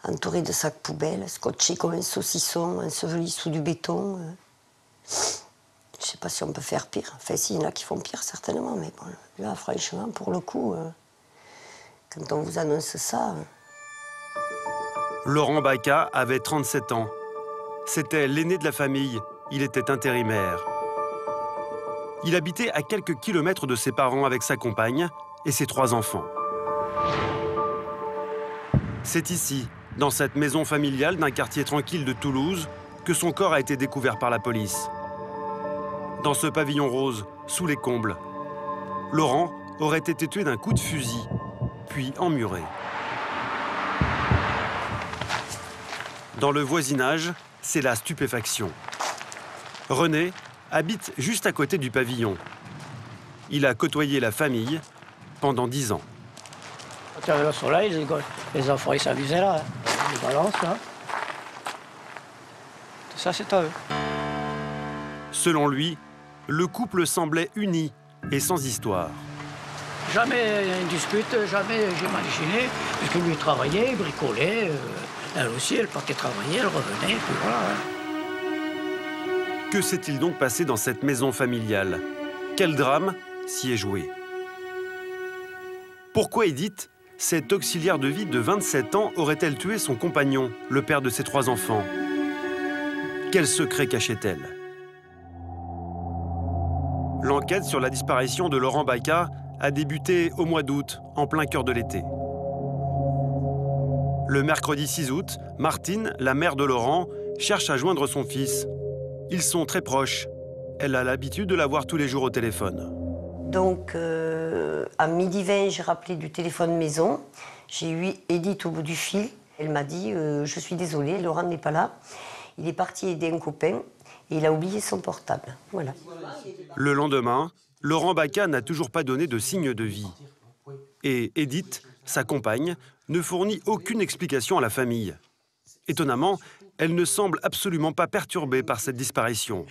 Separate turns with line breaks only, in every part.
entouré de sacs poubelles, scotché comme un saucisson, enseveli sous du béton. Je ne sais pas si on peut faire pire. Enfin, si, il y en a qui font pire, certainement. Mais bon, là, franchement, pour le coup, quand on vous annonce ça...
Laurent Baca avait 37 ans. C'était l'aîné de la famille. Il était intérimaire. Il habitait à quelques kilomètres de ses parents avec sa compagne et ses 3 enfants. C'est ici, dans cette maison familiale d'un quartier tranquille de Toulouse, que son corps a été découvert par la police. Dans ce pavillon rose, sous les combles, Laurent aurait été tué d'un coup de fusil, puis emmuré. Dans le voisinage, c'est la stupéfaction. René habite juste à côté du pavillon. Il a côtoyé la famille pendant 10 ans.
Quand il y avait le soleil, les enfants ils s'amusaient là. Les balances là. Tout ça c'est à eux.
Selon lui, le couple semblait uni et sans histoire.
Jamais une dispute, jamais j'ai imaginé, parce que lui il travaillait, il bricolait, elle aussi elle partait travailler, elle revenait, puis voilà.
Que s'est-il donc passé dans cette maison familiale? Quel drame s'y est joué? Pourquoi Edith, cette auxiliaire de vie de 27 ans, aurait-elle tué son compagnon, le père de ses 3 enfants? Quel secret cachait-elle? L'enquête sur la disparition de Laurent Baca a débuté au mois d'août, en plein cœur de l'été. Le mercredi 6 août, Martine, la mère de Laurent, cherche à joindre son fils. Ils sont très proches. Elle a l'habitude de la voir tous les jours au téléphone.
Donc, à 12h20, j'ai rappelé du téléphone maison. J'ai eu Edith au bout du fil. Elle m'a dit je suis désolée, Laurent n'est pas là. Il est parti aider un copain et il a oublié son portable. Voilà.
Le lendemain, Laurent Baca n'a toujours pas donné de signe de vie. Et Edith, sa compagne, ne fournit aucune explication à la famille. Étonnamment, elle ne semble absolument pas perturbée par cette disparition.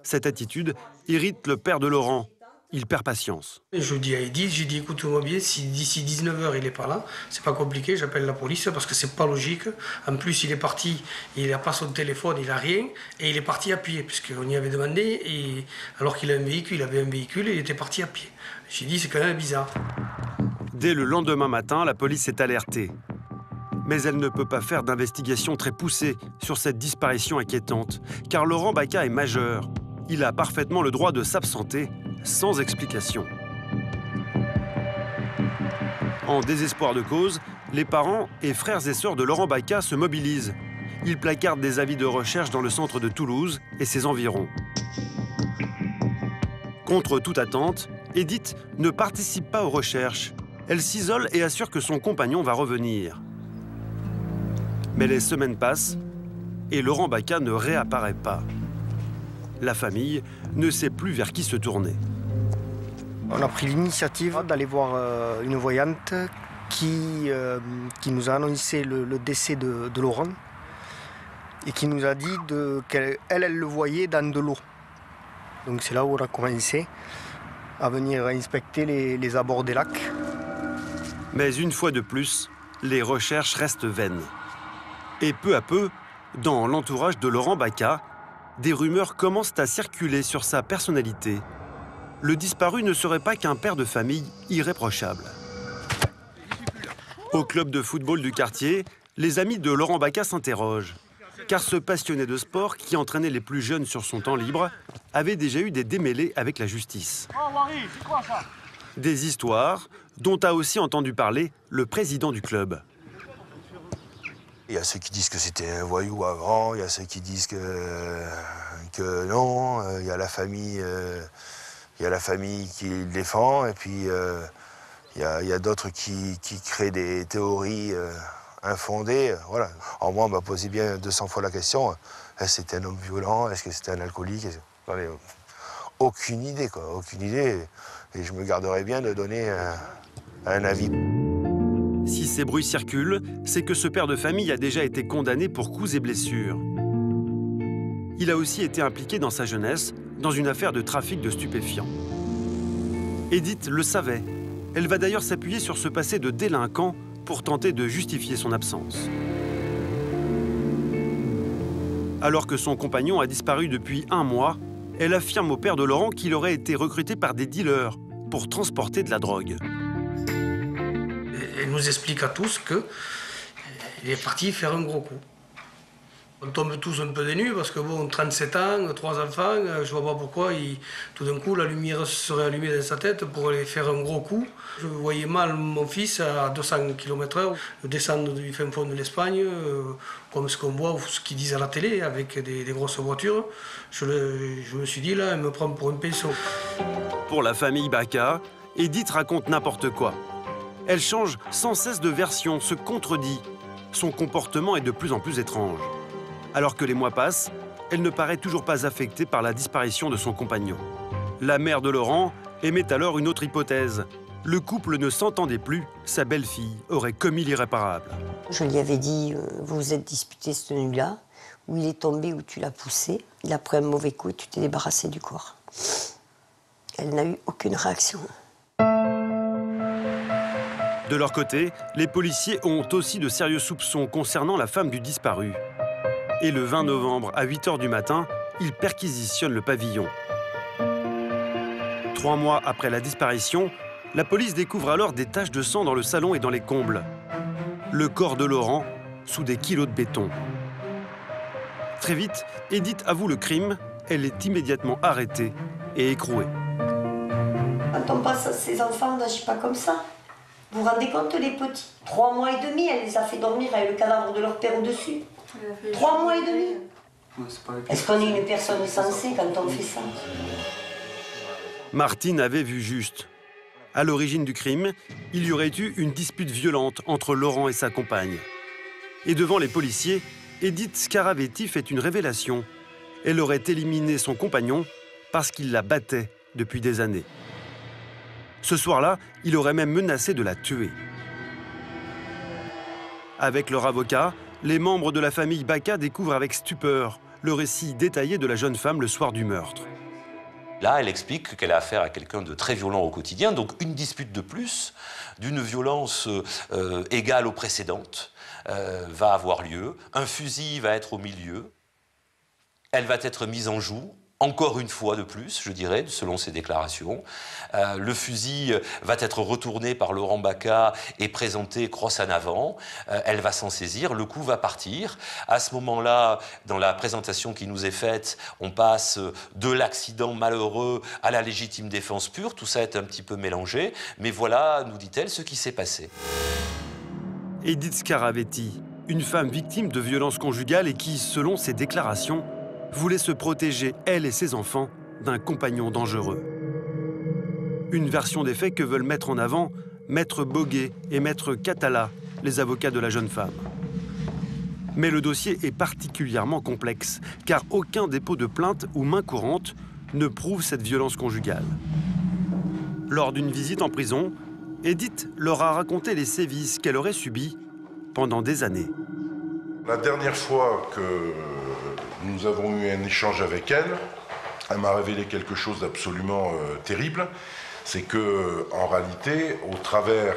Cette attitude irrite le père de Laurent. Il perd patience.
Je dis à Edith, j'ai dit écoute-moi bien, si d'ici 19h il n'est pas là, c'est pas compliqué, j'appelle la police parce que c'est pas logique. En plus, il est parti, il n'a pas son téléphone, il n'a rien, et il est parti à pied, puisqu'on y avait demandé, et alors qu'il a un véhicule, il avait un véhicule, et il était parti à pied. J'ai dit c'est quand même bizarre.
Dès le lendemain matin, la police est alertée. Mais elle ne peut pas faire d'investigation très poussée sur cette disparition inquiétante, car Laurent Baca est majeur. Il a parfaitement le droit de s'absenter sans explication. En désespoir de cause, les parents et frères et sœurs de Laurent Baca se mobilisent. Ils placardent des avis de recherche dans le centre de Toulouse et ses environs. Contre toute attente, Edith ne participe pas aux recherches. Elle s'isole et assure que son compagnon va revenir. Mais les semaines passent et Laurent Baca ne réapparaît pas. La famille ne sait plus vers qui se tourner.
On a pris l'initiative d'aller voir une voyante qui nous a annoncé le décès de Laurent et qui nous a dit qu'elle le voyait dans de l'eau. Donc c'est là où on a commencé à venir inspecter les abords des lacs.
Mais une fois de plus, les recherches restent vaines. Et peu à peu, dans l'entourage de Laurent Baca, des rumeurs commencent à circuler sur sa personnalité. Le disparu ne serait pas qu'un père de famille irréprochable. Au club de football du quartier, les amis de Laurent Baca s'interrogent. Car ce passionné de sport, qui entraînait les plus jeunes sur son temps libre, avait déjà eu des démêlés avec la justice. Des histoires dont a aussi entendu parler le président du club.
Il y a ceux qui disent que c'était un voyou avant, il y a ceux qui disent que non, il y a la famille qui le défend, et puis il y a d'autres qui créent des théories infondées. Voilà. Alors moi, on m'a posé bien 200 fois la question, est-ce que c'était un homme violent, est-ce que c'était un alcoolique? J'en ai aucune idée, quoi, aucune idée. Et je me garderais bien de donner un avis.
Si ces bruits circulent, c'est que ce père de famille a déjà été condamné pour coups et blessures. Il a aussi été impliqué dans sa jeunesse dans une affaire de trafic de stupéfiants. Edith le savait. Elle va d'ailleurs s'appuyer sur ce passé de délinquant pour tenter de justifier son absence. Alors que son compagnon a disparu depuis 1 mois, elle affirme au père de Laurent qu'il aurait été recruté par des dealers pour transporter de la drogue.
Elle nous explique à tous qu'il est parti faire un gros coup. On tombe tous un peu des nues parce que bon, 37 ans, 3 enfants, je vois pas pourquoi tout d'un coup la lumière serait allumée dans sa tête pour aller faire un gros coup. Je voyais mal mon fils à 200 km/h descendre du fin fond de l'Espagne, comme ce qu'on voit ou ce qu'ils disent à la télé avec des grosses voitures. Je me suis dit là, elle me prend pour un pinceau.
Pour la famille Baca, Edith raconte n'importe quoi. Elle change sans cesse de version, se contredit. Son comportement est de plus en plus étrange. Alors que les mois passent, elle ne paraît toujours pas affectée par la disparition de son compagnon. La mère de Laurent émet alors une autre hypothèse. Le couple ne s'entendait plus, sa belle-fille aurait commis l'irréparable.
Je lui avais dit, vous vous êtes disputé cette nuit-là, où il est tombé, où tu l'as poussé, il a pris un mauvais coup et tu t'es débarrassé du corps. Elle n'a eu aucune réaction.
De leur côté, les policiers ont aussi de sérieux soupçons concernant la femme du disparu. Et le 20 novembre, à 8 h du matin, ils perquisitionnent le pavillon. 3 mois après la disparition, la police découvre alors des taches de sang dans le salon et dans les combles. Le corps de Laurent sous des kilos de béton. Très vite, Edith avoue le crime. Elle est immédiatement arrêtée et écrouée.
Quand on passe à ses enfants, on n'agit pas comme ça. Vous vous rendez compte, les petits 3 mois et demi, elle les a fait dormir avec le cadavre de leur père au-dessus. 3 mois et demi. Est-ce qu'on est une personne sensée quand on fait ça?
Martine avait vu juste. À l'origine du crime, il y aurait eu une dispute violente entre Laurent et sa compagne. Et devant les policiers, Edith Scaravetti fait une révélation. Elle aurait éliminé son compagnon parce qu'il la battait depuis des années. Ce soir-là, il aurait même menacé de la tuer. Avec leur avocat, les membres de la famille Baca découvrent avec stupeur le récit détaillé de la jeune femme le soir du meurtre.
Là, elle explique qu'elle a affaire à quelqu'un de très violent au quotidien, donc une dispute de plus, d'une violence égale aux précédentes, va avoir lieu. Un fusil va être au milieu. Elle va être mise en joue. Encore une fois de plus, je dirais, selon ses déclarations. Le fusil va être retourné par Laurent Baca et présenté crosse en avant. Elle va s'en saisir, le coup va partir. À ce moment-là, dans la présentation qui nous est faite, on passe de l'accident malheureux à la légitime défense pure. Tout ça est un petit peu mélangé. Mais voilà, nous dit-elle, ce qui s'est passé.
Edith Scaravetti, une femme victime de violences conjugales et qui, selon ses déclarations, voulait se protéger, elle et ses enfants, d'un compagnon dangereux. Une version des faits que veulent mettre en avant Maître Boguet et Maître Catala, les avocats de la jeune femme. Mais le dossier est particulièrement complexe, car aucun dépôt de plainte ou main courante ne prouve cette violence conjugale. Lors d'une visite en prison, Edith leur a raconté les sévices qu'elle aurait subis pendant des années.
La dernière fois que nous avons eu un échange avec elle, elle m'a révélé quelque chose d'absolument terrible. C'est que, en réalité, au travers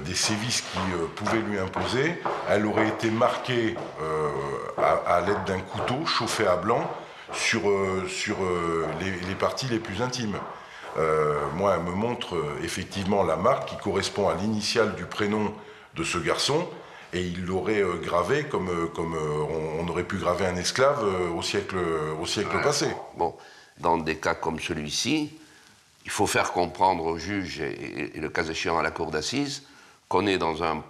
des sévices qui pouvaient lui imposer, elle aurait été marquée à l'aide d'un couteau chauffé à blanc sur les parties les plus intimes. Moi, elle me montre effectivement la marque qui correspond à l'initiale du prénom de ce garçon. Et il l'aurait gravé comme on aurait pu graver un esclave au siècle passé.
Bon, dans des cas comme celui-ci, il faut faire comprendre aux juges et le cas échéant à la cour d'assises qu'on est dans un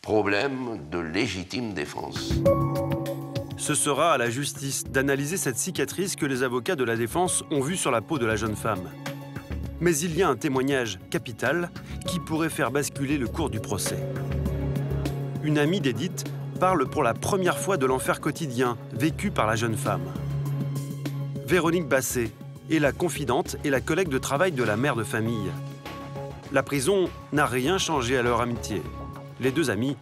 problème de légitime défense.
Ce sera à la justice d'analyser cette cicatrice que les avocats de la défense ont vue sur la peau de la jeune femme. Mais il y a un témoignage capital qui pourrait faire basculer le cours du procès. Une amie d'Edith parle pour la première fois de l'enfer quotidien vécu par la jeune femme. Véronique Basset est la confidente et la collègue de travail de la mère de famille. La prison n'a rien changé à leur amitié. Les deux amies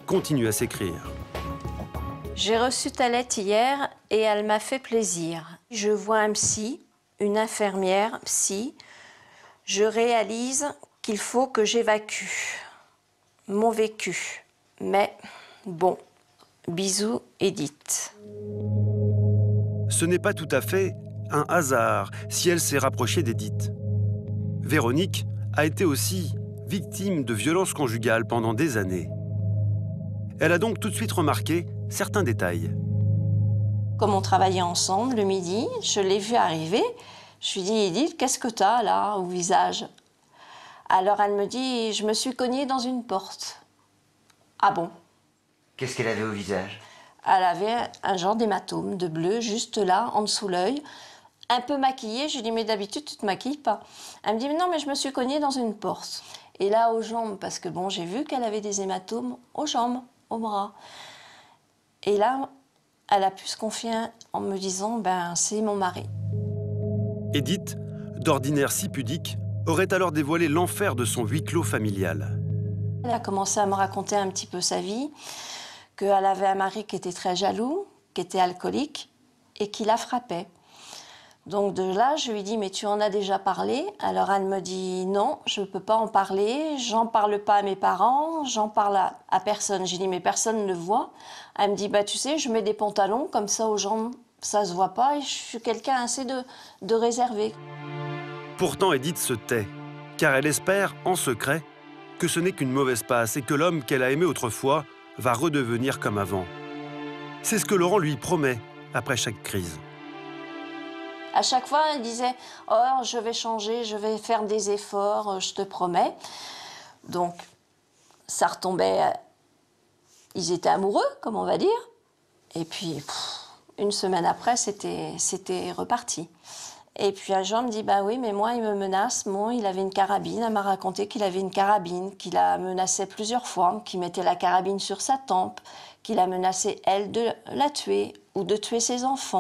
continuent à s'écrire.
J'ai reçu ta lettre hier et elle m'a fait plaisir. Je vois un psy, une infirmière, psy. Je réalise qu'il faut que j'évacue. mon vécu. Mais bon, bisous Edith.
Ce n'est pas tout à fait un hasard si elle s'est rapprochée d'Edith. Véronique a été aussi victime de violences conjugales pendant des années. Elle a donc tout de suite remarqué certains détails.
Comme on travaillait ensemble le midi, je l'ai vue arriver. Je lui ai dit, Edith, qu'est-ce que tu as là au visage? Alors elle me dit, je me suis cognée dans une porte. Ah bon?
Qu'est-ce qu'elle avait au visage?
Elle avait un genre d'hématome de bleu juste là, en dessous l'œil, un peu maquillée. Je lui ai dit, mais d'habitude tu te maquilles pas. Elle me dit, mais non, mais je me suis cognée dans une porte. Et là, aux jambes, parce que bon, j'ai vu qu'elle avait des hématomes aux jambes, aux bras. Et là, elle a pu se confier en me disant, ben c'est mon mari.
Edith, d'ordinaire si pudique, aurait alors dévoilé l'enfer de son huis clos familial.
Elle a commencé à me raconter un petit peu sa vie, qu'elle avait un mari qui était très jaloux, qui était alcoolique et qui la frappait. Donc de là, je lui dis, mais tu en as déjà parlé? Alors elle me dit, non, je ne peux pas en parler, j'en parle pas à mes parents, j'en parle à personne. J'ai dit, mais personne ne le voit. Elle me dit, bah tu sais, je mets des pantalons, comme ça aux gens, ça se voit pas, et je suis quelqu'un assez de réservé.
Pourtant, Edith se tait, car elle espère, en secret, que ce n'est qu'une mauvaise passe et que l'homme qu'elle a aimé autrefois va redevenir comme avant. C'est ce que Laurent lui promet après chaque crise.
À chaque fois, elle disait « Oh, je vais changer, je vais faire des efforts, je te promets. » Donc, ça retombait... Ils étaient amoureux, comme on va dire. Et puis, une semaine après, c'était reparti. Et puis un jour, elle me dit « Bah oui, mais moi, il me menace. Bon, il avait une carabine. » Elle m'a raconté qu'il avait une carabine, qu'il la menaçait plusieurs fois, qu'il mettait la carabine sur sa tempe, qu'il a menacé, elle, de la tuer ou de tuer ses enfants.